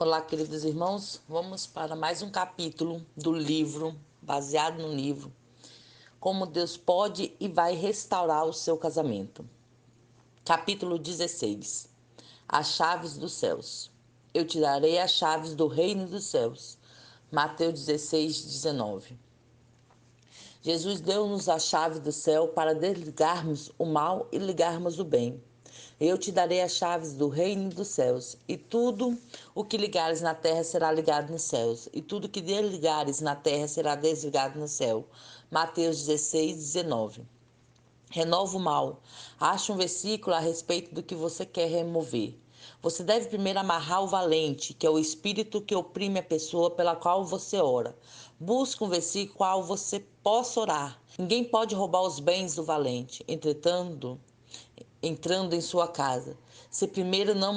Olá, queridos irmãos, vamos para mais um capítulo do livro, baseado no livro, Como Deus Pode e Vai Restaurar o Seu Casamento. Capítulo 16. As chaves dos céus. Eu te darei as chaves do reino dos céus. Mateus 16, 19. Jesus deu-nos a chave do céu para desligarmos o mal e ligarmos o bem. Eu te darei as chaves do reino dos céus, e tudo o que ligares na terra será ligado nos céus, e tudo o que desligares na terra será desligado no céu. Mateus 16, 19. Renova o mal. Acha um versículo a respeito do que você quer remover. Você deve primeiro amarrar o valente, que é o espírito que oprime a pessoa pela qual você ora. Busque um versículo qual você possa orar. Ninguém pode roubar os bens do valente. Entretanto, entrando em sua casa, se primeiro não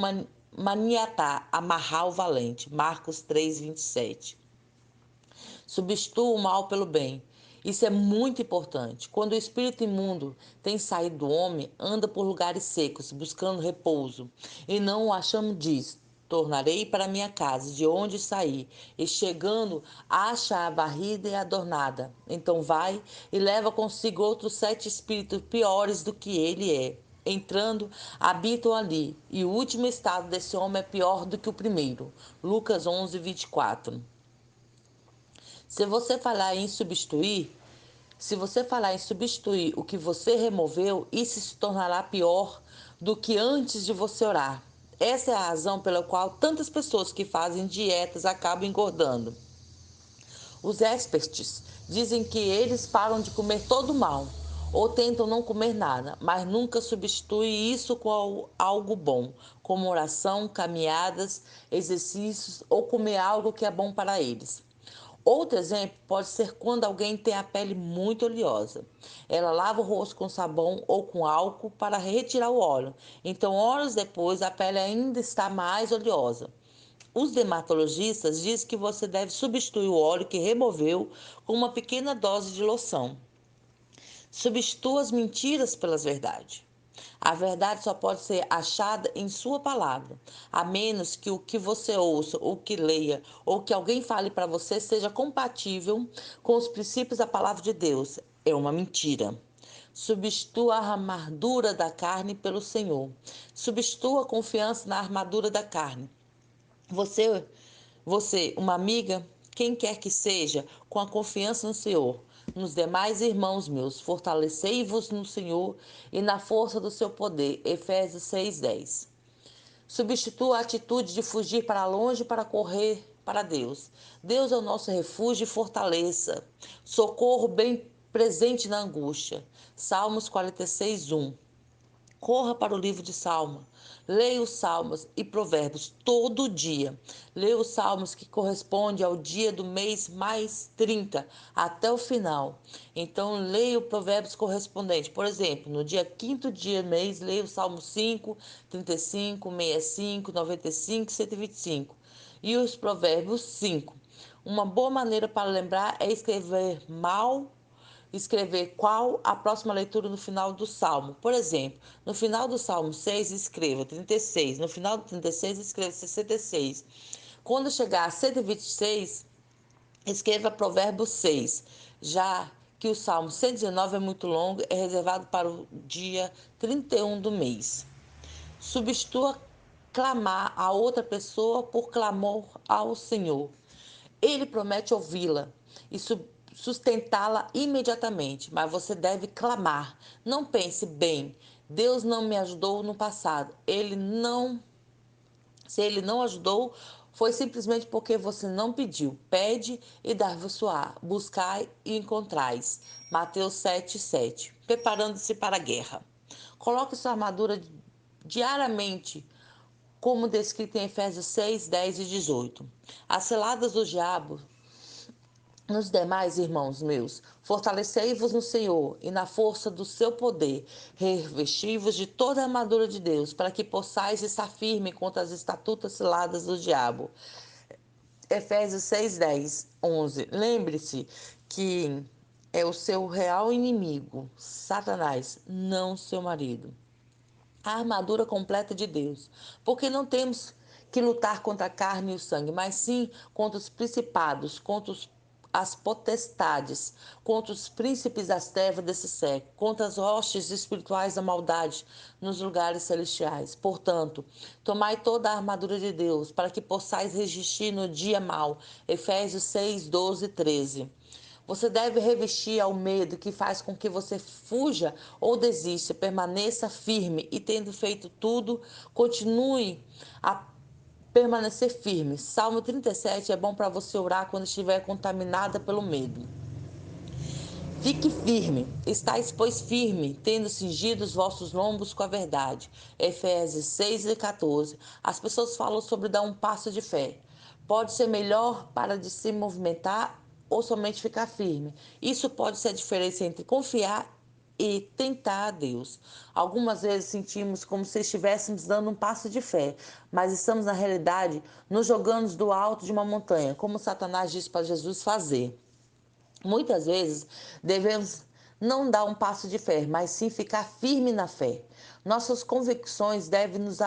maniatar, amarrar o valente. Marcos 3, 27. Substitua o mal pelo bem. Isso é muito importante. Quando o espírito imundo tem saído do homem, anda por lugares secos, buscando repouso, e não o achamos, diz: tornarei para minha casa, de onde saí, e chegando, acha a varrida e adornada. Então vai e leva consigo outros 7 espíritos piores do que ele é. Entrando, habitam ali, e o último estado desse homem é pior do que o primeiro. Lucas 11, 24. Se você falar em substituir o que você removeu, isso se tornará pior do que antes de você orar. Essa é a razão pela qual tantas pessoas que fazem dietas acabam engordando. Os experts dizem que eles param de comer todo o mal, ou tentam não comer nada, mas nunca substituem isso com algo bom, como oração, caminhadas, exercícios ou comer algo que é bom para eles. Outro exemplo pode ser quando alguém tem a pele muito oleosa. Ela lava o rosto com sabão ou com álcool para retirar o óleo. Então, horas depois, a pele ainda está mais oleosa. Os dermatologistas dizem que você deve substituir o óleo que removeu com uma pequena dose de loção. Substitua as mentiras pelas verdades. A verdade só pode ser achada em sua palavra, a menos que o que você ouça, ou que leia, ou que alguém fale para você seja compatível com os princípios da palavra de Deus. É uma mentira. Substitua a armadura da carne pelo Senhor. Substitua a confiança na armadura da carne. Você, uma amiga, quem quer que seja, com a confiança no Senhor. Nos demais irmãos meus, fortalecei-vos no Senhor e na força do seu poder. Efésios 6:10. Substitua a atitude de fugir para longe para correr para Deus. Deus é o nosso refúgio e fortaleza, socorro bem presente na angústia. Salmos 46:1. Corra para o livro de Salmos. Leia os Salmos e Provérbios todo dia. Leia os Salmos que corresponde ao dia do mês mais 30 até o final. Então, leia o Provérbios correspondente. Por exemplo, no dia 5º dia do mês, leia o Salmo 5, 35, 65, 95 e 125. E os Provérbios 5. Uma boa maneira para lembrar é escrever qual a próxima leitura no final do Salmo. Por exemplo, no final do Salmo 6, escreva 36. No final do 36, escreva 66. Quando chegar a 126, escreva Provérbios 6. Já que o Salmo 119 é muito longo, é reservado para o dia 31 do mês. Substitua clamar a outra pessoa por clamor ao Senhor. Ele promete ouvi-la e sustentá-la imediatamente, mas você deve clamar. Não pense, bem, Deus não me ajudou no passado. Se ele não ajudou, foi simplesmente porque você não pediu. Pede e dar-vos-á. Buscai e encontrais. Mateus 7:7. Preparando-se para a guerra. Coloque sua armadura diariamente, como descrito em Efésios 6, 10 e 18. As ciladas do diabo nos demais, irmãos meus, fortalecei-vos no Senhor e na força do seu poder, revesti-vos de toda a armadura de Deus, para que possais estar firme contra as estatutas ciladas do diabo. Efésios 6, 10, 11. Lembre-se que é o seu real inimigo, Satanás, não seu marido. A armadura completa de Deus, porque não temos que lutar contra a carne e o sangue, mas sim contra os principados, contra as potestades, contra os príncipes das trevas desse século, contra as hostes espirituais da maldade nos lugares celestiais. Portanto, tomai toda a armadura de Deus, para que possais resistir no dia mau. Efésios 6, 12 e 13. Você deve revestir ao medo que faz com que você fuja ou desista, permaneça firme e, tendo feito tudo, continue a permanecer firme. Salmo 37 é bom para você orar quando estiver contaminada pelo medo. Fique firme, estáis, pois, firme, tendo cingido os vossos lombos com a verdade. Efésios 6 e 14. As pessoas falam sobre dar um passo de fé. Pode ser melhor para de se movimentar ou somente ficar firme. Isso pode ser a diferença entre confiar e tentar a Deus. Algumas vezes sentimos como se estivéssemos dando um passo de fé, mas estamos, na realidade, nos jogando do alto de uma montanha, como Satanás disse para Jesus fazer. Muitas vezes devemos não dar um passo de fé, mas sim ficar firme na fé. Nossas convicções devem nos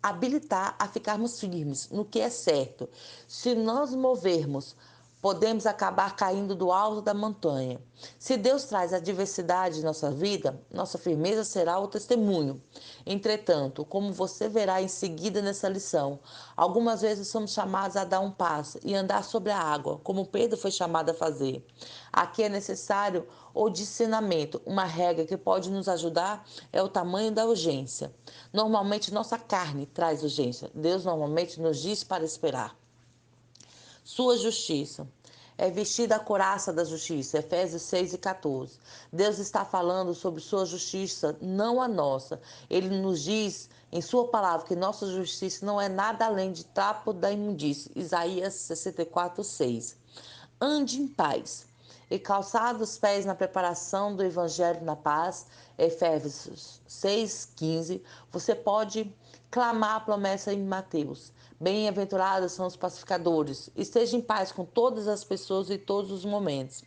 habilitar a ficarmos firmes no que é certo. Se nós movermos, podemos acabar caindo do alto da montanha. Se Deus traz adversidade em nossa vida, nossa firmeza será o testemunho. Entretanto, como você verá em seguida nessa lição, algumas vezes somos chamados a dar um passo e andar sobre a água, como Pedro foi chamado a fazer. Aqui é necessário o discernimento. Uma regra que pode nos ajudar é o tamanho da urgência. Normalmente nossa carne traz urgência. Deus normalmente nos diz para esperar. Sua justiça. É vestida a couraça da justiça, Efésios 6 e 14. Deus está falando sobre sua justiça, não a nossa. Ele nos diz em sua palavra que nossa justiça não é nada além de trapo da imundície, Isaías 64, 6. Ande em paz e calçado os pés na preparação do Evangelho na paz, Efésios 6,15, você pode clamar a promessa em Mateus. Bem-aventurados são os pacificadores. Esteja em paz com todas as pessoas em todos os momentos.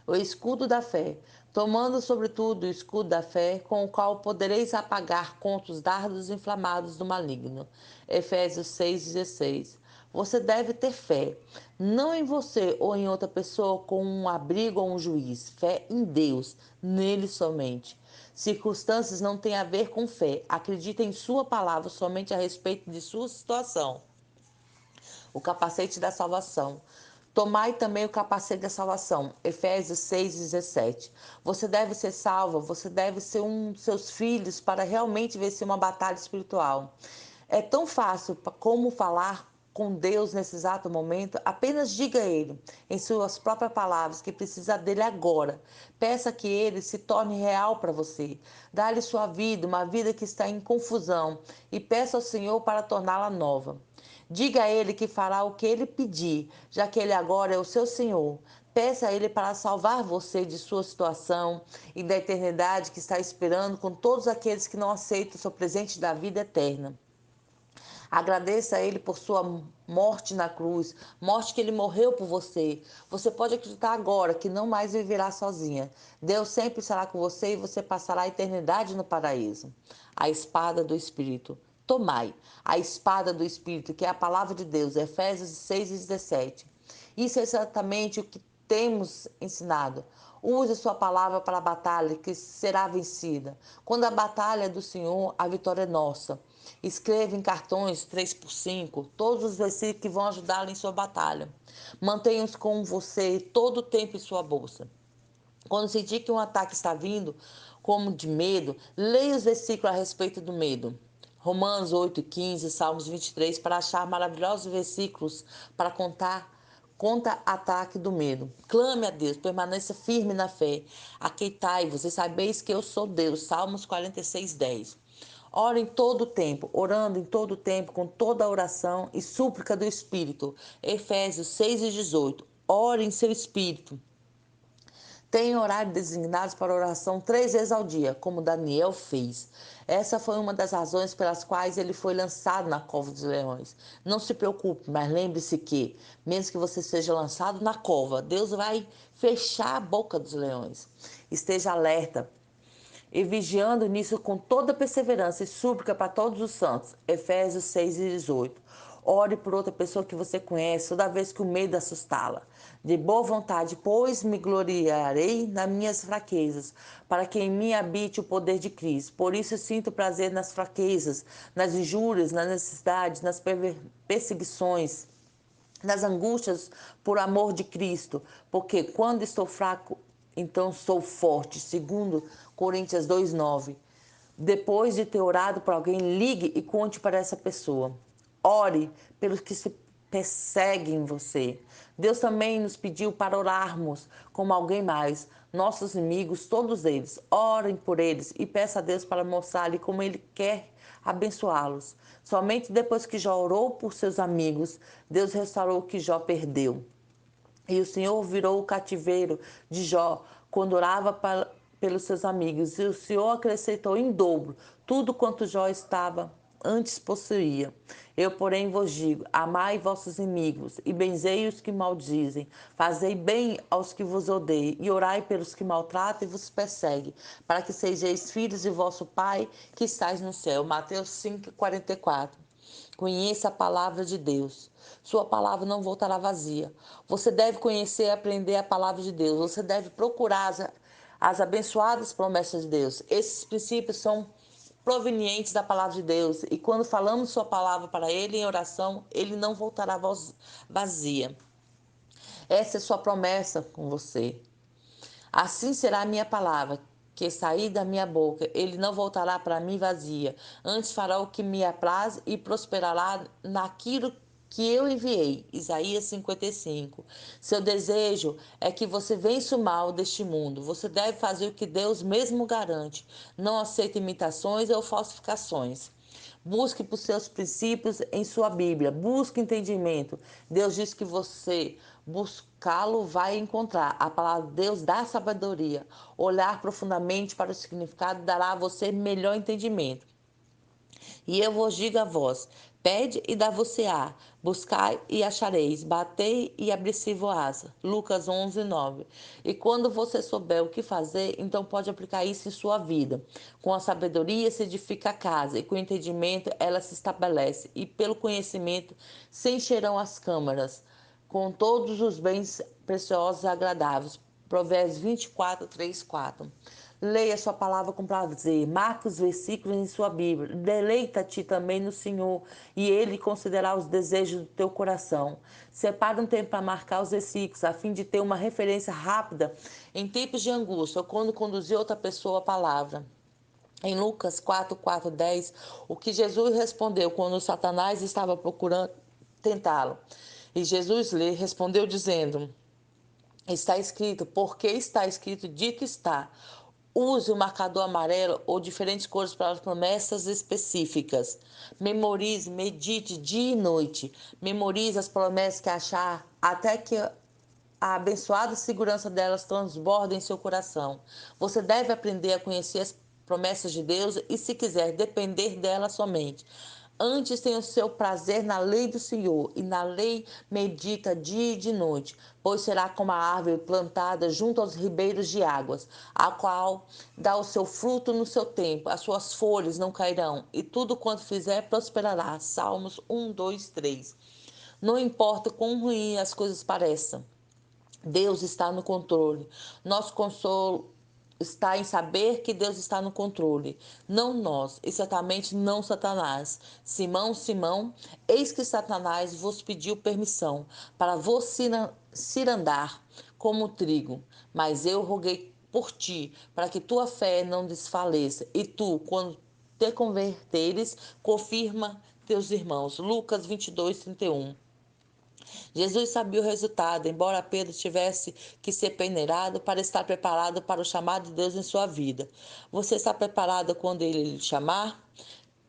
O escudo da fé, tomando sobretudo o escudo da fé, com o qual podereis apagar contra os dardos inflamados do maligno. Efésios 6,16. Você deve ter fé, não em você ou em outra pessoa com um abrigo ou um juiz. Fé em Deus, nele somente. Circunstâncias não têm a ver com fé. Acredite em sua palavra somente a respeito de sua situação. O capacete da salvação. Tomai também o capacete da salvação. Efésios 6,17. Você deve ser salvo, você deve ser um dos seus filhos para realmente vencer uma batalha espiritual. É tão fácil como falar com Deus nesse exato momento. Apenas diga a Ele, em suas próprias palavras, que precisa dele agora. Peça que Ele se torne real para você. Dá-lhe sua vida, uma vida que está em confusão, e peça ao Senhor para torná-la nova. Diga a Ele que fará o que Ele pedir, já que Ele agora é o seu Senhor. Peça a Ele para salvar você de sua situação e da eternidade que está esperando com todos aqueles que não aceitam o seu presente da vida eterna. Agradeça a Ele por sua morte na cruz, morte que Ele morreu por você. Você pode acreditar agora que não mais viverá sozinha. Deus sempre estará com você e você passará a eternidade no paraíso. A espada do Espírito. Tomai a espada do Espírito, que é a palavra de Deus, Efésios 6 e 17. Isso é exatamente o que temos ensinado. Use sua palavra para a batalha, que será vencida. Quando a batalha é do Senhor, a vitória é nossa. Escreva em cartões 3x5 todos os versículos que vão ajudá-lo em sua batalha. Mantenha-os com você todo o tempo em sua bolsa. Quando sentir que um ataque está vindo, como de medo, leia os versículos a respeito do medo. Romanos 8:15, Salmos 23, para achar maravilhosos versículos para contra ataque do medo. Clame a Deus, permaneça firme na fé. Aqueitai-vos e sabeis que eu sou Deus. Salmos 46:10. Ora em todo o tempo, orando em todo o tempo, com toda a oração e súplica do Espírito. Efésios 6:18. Ore em seu espírito. Tem horário designados para oração 3 vezes ao dia, como Daniel fez. Essa foi uma das razões pelas quais ele foi lançado na cova dos leões. Não se preocupe, mas lembre-se que, mesmo que você seja lançado na cova, Deus vai fechar a boca dos leões. Esteja alerta. e vigiando nisso com toda perseverança e súplica para todos os santos. Efésios 6:18. Ore por outra pessoa que você conhece, toda vez que o medo assustá-la. De boa vontade, pois me gloriarei nas minhas fraquezas, para que em mim habite o poder de Cristo. Por isso sinto prazer nas fraquezas, nas injúrias, nas necessidades, nas perseguições, nas angústias por amor de Cristo, porque quando estou fraco, então sou forte. Segundo Coríntios 2:9. Depois de ter orado por alguém, ligue e conte para essa pessoa. Ore pelos que se perseguem você. Deus também nos pediu para orarmos como alguém mais. Nossos inimigos, todos eles, orem por eles e peça a Deus para mostrar-lhe como Ele quer abençoá-los. Somente depois que Jó orou por seus amigos, Deus restaurou o que Jó perdeu. E o Senhor virou o cativeiro de Jó quando orava pelos seus amigos. E o Senhor acrescentou em dobro tudo quanto Jó estava antes possuía. Eu, porém, vos digo: amai vossos inimigos e benzei os que maldizem. Fazei bem aos que vos odeiam e orai pelos que maltratam e vos perseguem, para que sejais filhos de vosso Pai que estais no céu. Mateus 5:44. Conheça a palavra de Deus. Sua palavra não voltará vazia. Você deve conhecer e aprender a palavra de Deus. Você deve procurar as abençoadas promessas de Deus. Esses princípios são provenientes da palavra de Deus. E quando falamos sua palavra para Ele em oração, Ele não voltará vazia. Essa é sua promessa com você. Assim será a minha palavra, que sair da minha boca. Ele não voltará para mim vazia. Antes fará o que me apraz e prosperará naquilo que eu enviei. Isaías 55. Seu desejo é que você vença o mal deste mundo. Você deve fazer o que Deus mesmo garante. Não aceite imitações ou falsificações. Busque por seus princípios em sua Bíblia. Busque entendimento. Deus diz que você buscá-lo vai encontrar. A palavra de Deus dá sabedoria. Olhar profundamente para o significado dará a você melhor entendimento. E eu vos digo a vós: pede e dá-vos-á, buscai e achareis, batei e abrir-se-vos-á. Lucas 11:9. E quando você souber o que fazer, então pode aplicar isso em sua vida. Com a sabedoria se edifica a casa, e com o entendimento ela se estabelece, e pelo conhecimento se encherão as câmaras, com todos os bens preciosos e agradáveis. Provérbios 24:3-4. Leia sua palavra com prazer, marque os versículos em sua Bíblia. Deleita-te também no Senhor, e Ele considerará os desejos do teu coração. Separa um tempo para marcar os versículos, a fim de ter uma referência rápida em tempos de angústia, ou quando conduzir outra pessoa a palavra. Em Lucas 4:10, o que Jesus respondeu quando Satanás estava procurando tentá-lo. E Jesus lhe respondeu dizendo: está escrito, porque está escrito, dito está. Use o marcador amarelo ou diferentes cores para as promessas específicas. Memorize, medite dia e noite. Memorize as promessas que achar até que a abençoada segurança delas transborde em seu coração. Você deve aprender a conhecer as promessas de Deus e, se quiser, depender dela somente. Antes tenha o seu prazer na lei do Senhor, e na lei medita dia e de noite, pois será como a árvore plantada junto aos ribeiros de águas, a qual dá o seu fruto no seu tempo, as suas folhas não cairão, e tudo quanto fizer prosperará. Salmos 1, 2, 3. Não importa quão ruim as coisas pareçam, Deus está no controle. Nosso consolo está em saber que Deus está no controle, não nós, e certamente não Satanás. Simão, Simão, eis que Satanás vos pediu permissão para vos cirandar como trigo, mas eu roguei por ti, para que tua fé não desfaleça, e tu, quando te converteres, confirma teus irmãos. Lucas 22:31. Jesus sabia o resultado, embora Pedro tivesse que ser peneirado para estar preparado para o chamado de Deus em sua vida. Você está preparado quando ele lhe chamar?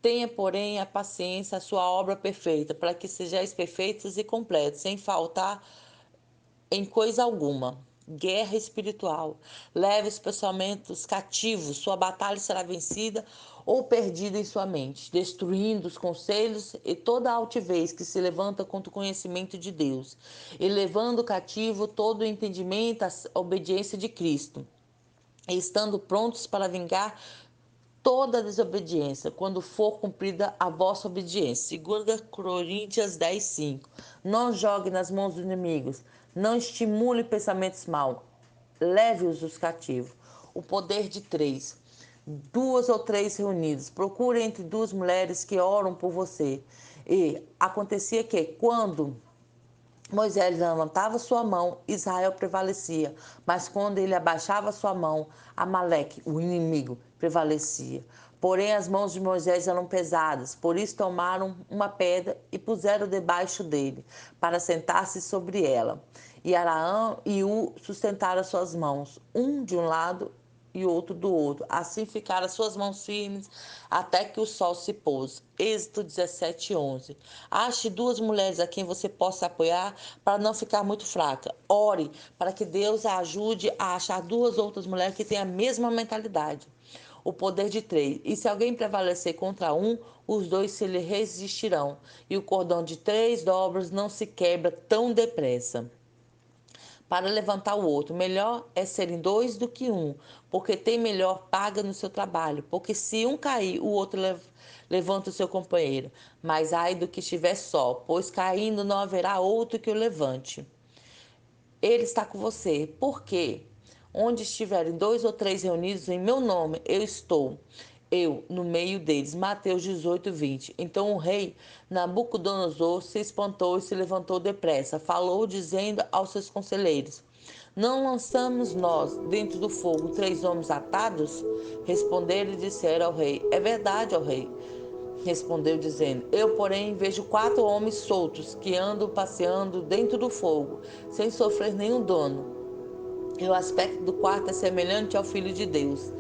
Tenha, porém, a paciência, a sua obra perfeita, para que sejais perfeitos e completos, sem faltar em coisa alguma. Guerra espiritual. Leve os pensamentos cativos. Sua batalha será vencida ou perdida em sua mente, destruindo os conselhos e toda a altivez que se levanta contra o conhecimento de Deus, e levando cativo todo o entendimento à obediência de Cristo. e estando prontos para vingar toda a desobediência, quando for cumprida a vossa obediência. 2 Coríntios 10:5. Não jogue nas mãos dos inimigos, não estimule pensamentos maus, leve-os cativos. O poder de três. 2 ou 3 reunidos, procure entre 2 mulheres que oram por você. E acontecia que, quando Moisés levantava sua mão, Israel prevalecia, mas quando ele abaixava sua mão, Amaleque, o inimigo, prevalecia. Porém, as mãos de Moisés eram pesadas, por isso tomaram uma pedra e puseram debaixo dele, para sentar-se sobre ela. E Araão e U sustentaram suas mãos, um de um lado e outro do outro. Assim ficaram as suas mãos firmes até que o sol se pôs. Êxodo 17:11. Ache 2 mulheres a quem você possa apoiar para não ficar muito fraca. Ore para que Deus a ajude a achar 2 outras mulheres que tenham a mesma mentalidade. O poder de 3. E se alguém prevalecer contra um, os 2 se lhe resistirão. E o cordão de 3 dobras não se quebra tão depressa para levantar o outro. Melhor é serem 2 do que um, porque tem melhor paga no seu trabalho. Porque se um cair, o outro levanta o seu companheiro. Mas ai do que estiver só, pois caindo não haverá outro que o levante. Ele está com você. Por quê? Onde estiverem 2 ou 3 reunidos em meu nome, eu estou. Eu no meio deles. Mateus 18:20. Então o rei Nabucodonosor se espantou e se levantou depressa. Falou, dizendo aos seus conselheiros: Não lançamos nós dentro do fogo 3 homens atados? Responderam e disseram ao rei: É verdade, ó rei. Respondeu, dizendo: Eu, porém, vejo 4 homens soltos que andam passeando dentro do fogo, sem sofrer nenhum dano. E o aspecto do quarto é semelhante ao Filho de Deus.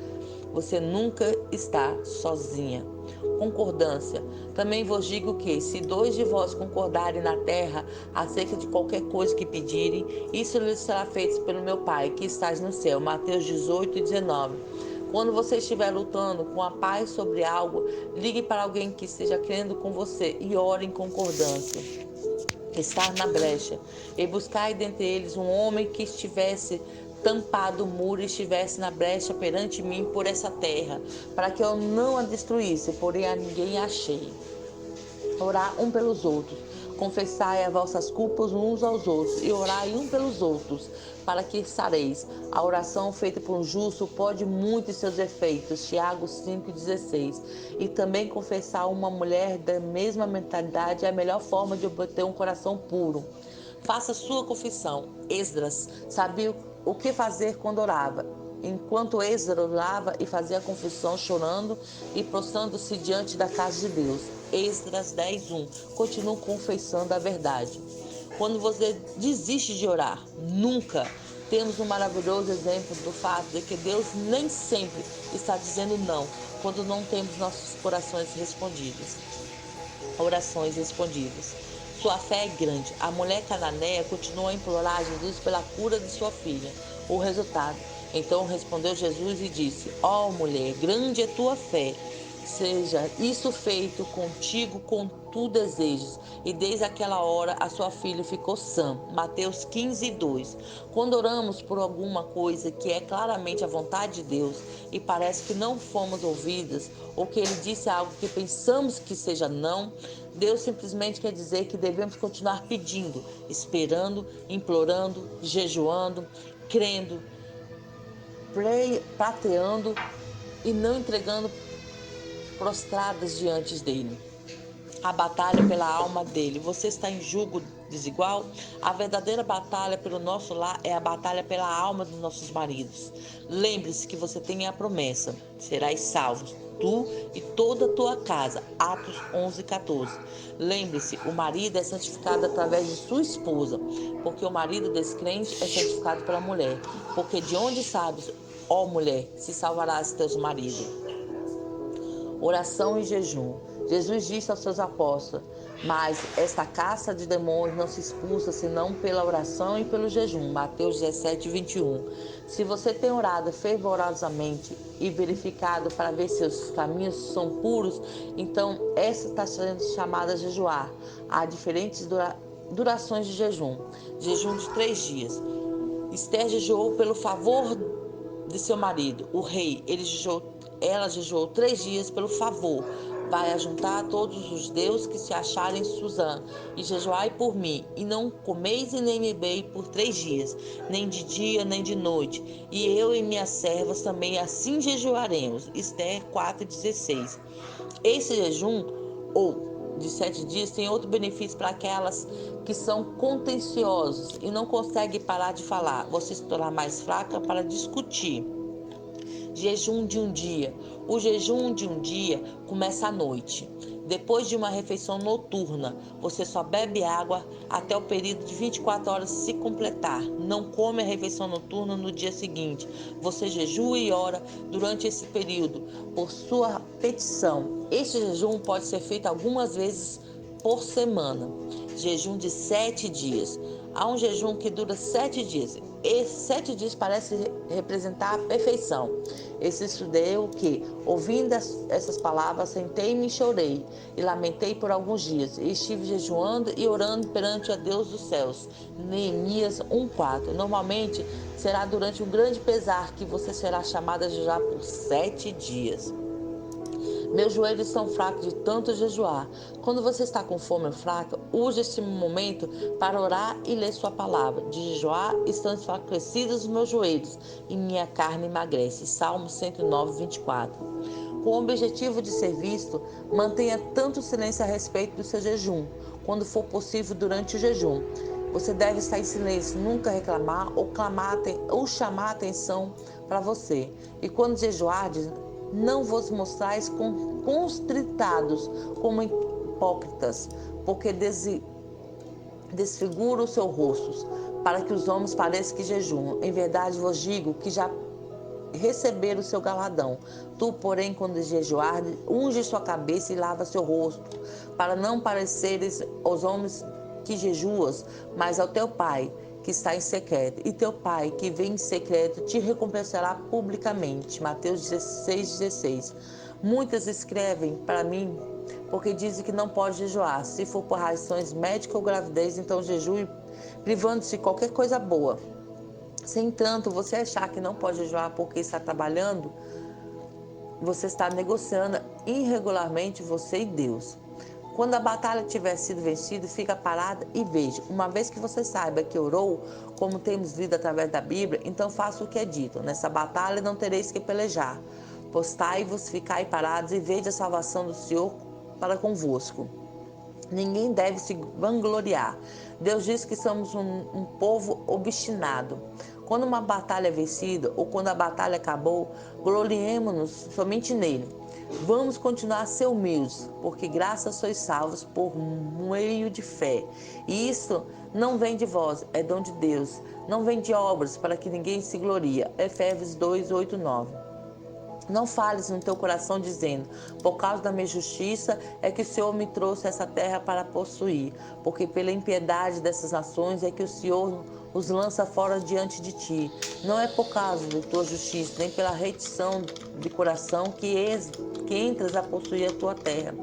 Você nunca está sozinha. Concordância. Também vos digo que, se 2 de vós concordarem na terra acerca de qualquer coisa que pedirem, isso lhes será feito pelo meu Pai, que estás no céu. Mateus 18:19. Quando você estiver lutando com a paz sobre algo, ligue para alguém que esteja crendo com você e ore em concordância. Estar na brecha, e buscai dentre eles um homem que estivesse tampado o muro e estivesse na brecha perante mim por essa terra, para que eu não a destruísse, porém a ninguém achei. Orar um pelos outros, confessai as vossas culpas uns aos outros, e orai um pelos outros, para que sareis. A oração feita por um justo pode muito em seus efeitos. Tiago 5,16. E também confessar uma mulher da mesma mentalidade é a melhor forma de obter um coração puro. Faça sua confissão. Esdras sabia o que fazer quando orava. Enquanto Esdras orava e fazia a confissão, chorando e prostrando-se diante da casa de Deus. Esdras 10:1. Continua confessando a verdade. Quando você desiste de orar, nunca, temos um maravilhoso exemplo do fato de que Deus nem sempre está dizendo não quando não temos nossos corações respondidos. Orações respondidas. Sua fé é grande. A mulher cananeia continuou a implorar a Jesus pela cura de sua filha. O resultado. Então respondeu Jesus e disse: Ó mulher, grande é tua fé. Seja isso feito contigo com tu desejas. E desde aquela hora a sua filha ficou sã. Mateus 15:2. Quando oramos por alguma coisa que é claramente a vontade de Deus e parece que não fomos ouvidas, ou que Ele disse algo que pensamos que seja não, Deus simplesmente quer dizer que devemos continuar pedindo, esperando, implorando, jejuando, crendo, prateando e não entregando prostradas diante dele. A batalha pela alma dele. Você está em julgo desigual? A verdadeira batalha pelo nosso lar é a batalha pela alma dos nossos maridos. Lembre-se que você tem a promessa: serás salvo, tu e toda a tua casa. Atos 11:14. Lembre-se, o marido é santificado através de sua esposa, porque o marido descrente é santificado pela mulher. Porque de onde sabes, ó mulher, se salvarás teus maridos? Oração e jejum. Jesus disse aos seus apóstolos: Mas esta caça de demônios não se expulsa senão pela oração e pelo jejum. Mateus 17:21. Se você tem orado fervorosamente e verificado para ver se os caminhos são puros, então essa está sendo chamada a jejuar. Há diferentes durações de jejum. Jejum de 3 dias. Esther jejuou pelo favor de seu marido, o rei. Ela jejuou 3 dias pelo favor. Vai ajuntar todos os deuses que se acharem em Suzã, e jejuai por mim, e não comeis e nem bebeis por 3 dias, nem de dia nem de noite. E eu e minhas servas também assim jejuaremos. Esther 4,16. Esse jejum, ou de 7 dias, tem outro benefício para aquelas que são contenciosos e não conseguem parar de falar. Você se tornar mais fraca para discutir. Jejum de um dia. O jejum de um dia começa à noite. Depois de uma refeição noturna, você só bebe água até o período de 24 horas se completar. Não come a refeição noturna no dia seguinte. Você jejua e ora durante esse período por sua petição. Este jejum pode ser feito algumas vezes por semana. Jejum de 7 dias. Há um jejum que dura 7 dias. Esses 7 dias parece representar a perfeição. Esse estudei que, ouvindo essas palavras, sentei-me e chorei, e lamentei por alguns dias, e estive jejuando e orando perante a Deus dos céus. Neemias 1,4. Normalmente será durante um grande pesar que você será chamada a jejuar por 7 dias. Meus joelhos estão fracos de tanto jejuar. Quando você está com fome fraca, use este momento para orar e ler sua palavra. De jejuar estão enfraquecidos os meus joelhos e minha carne emagrece. Salmo 109, 24. Com o objetivo de ser visto, mantenha tanto silêncio a respeito do seu jejum, quando for possível durante o jejum. Você deve estar em silêncio, nunca reclamar ou chamar a atenção para você. E quando jejuardes, não vos mostrais constritados como hipócritas, porque desfigura o seu rosto, para que os homens pareçam que jejuam. Em verdade vos digo que já receberam o seu galardão. Tu, porém, quando jejuares, unge sua cabeça e lava seu rosto, para não pareceres aos homens que jejuas, mas ao teu Pai que está em secreto, e teu Pai que vem em secreto te recompensará publicamente. Mateus 16,16. Muitas escrevem para mim porque dizem que não pode jejuar. Se for por razões médicas ou gravidez, então jejue, privando-se de qualquer coisa boa. Se, entanto, você achar que não pode jejuar porque está trabalhando, você está negociando irregularmente você e Deus. Quando a batalha tiver sido vencida, fica parada e veja. Uma vez que você saiba que orou, como temos lido através da Bíblia, então faça o que é dito. Nessa batalha não tereis que pelejar. Postai-vos, ficai parados e veja a salvação do Senhor para convosco. Ninguém deve se vangloriar. Deus diz que somos um povo obstinado. Quando uma batalha é vencida ou quando a batalha acabou, gloriemo-nos somente nele. Vamos continuar a ser humildes, porque graças sois salvos por meio de fé. E isso não vem de vós, é dom de Deus. Não vem de obras, para que ninguém se glorie. Efésios 2, 8, 9. Não fales no teu coração dizendo, por causa da minha justiça é que o Senhor me trouxe essa terra para possuir, porque pela impiedade dessas nações é que o Senhor os lança fora diante de ti. Não é por causa da tua justiça, nem pela retição de coração que entras a possuir a tua terra,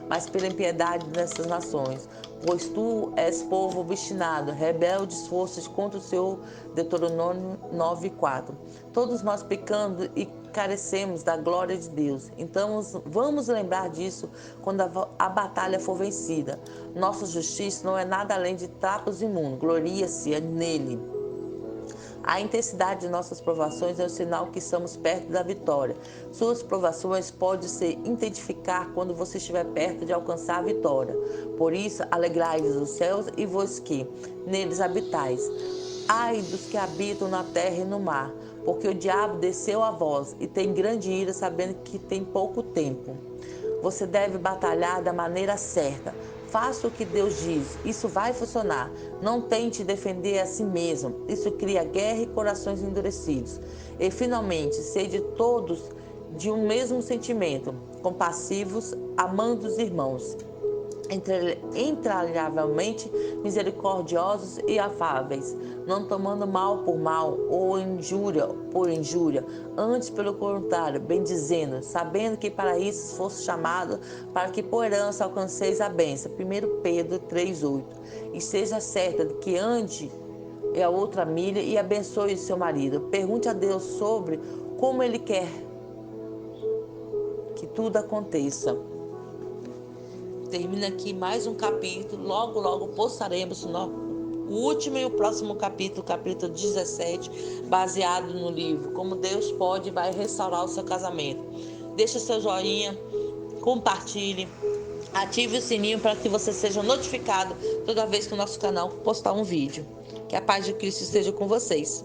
mas pela impiedade dessas nações. Pois tu és povo obstinado, rebeldes forças contra o Senhor. Deuteronômio 9,4. Todos nós pecamos e carecemos da glória de Deus. Então vamos lembrar disso quando a batalha for vencida. Nossa justiça não é nada além de trapos imundos. Gloria-se nele. A intensidade de nossas provações é o sinal que estamos perto da vitória. Suas provações podem se intensificar quando você estiver perto de alcançar a vitória. Por isso, alegrai-vos os céus e vós que neles habitais. Ai dos que habitam na terra e no mar, porque o diabo desceu a vós e tem grande ira, sabendo que tem pouco tempo. Você deve batalhar da maneira certa. Faça o que Deus diz, isso vai funcionar. Não tente defender a si mesmo, isso cria guerra e corações endurecidos. E finalmente, sede todos de um mesmo sentimento, compassivos, amando os irmãos, entravelmente misericordiosos e afáveis, não tomando mal por mal ou injúria por injúria, antes pelo contrário, bendizendo, sabendo que para isso fosse chamado, para que por herança alcanceis a bênção. 1 Pedro 3,8. E seja certa de que ande a outra milha e abençoe seu marido. Pergunte a Deus sobre como Ele quer que tudo aconteça. Termina aqui mais um capítulo, logo, logo postaremos o último e o próximo capítulo, capítulo 17, baseado no livro Como Deus Pode e Vai Restaurar o Seu Casamento. Deixa seu joinha, compartilhe, ative o sininho para que você seja notificado toda vez que o nosso canal postar um vídeo. Que a paz de Cristo esteja com vocês.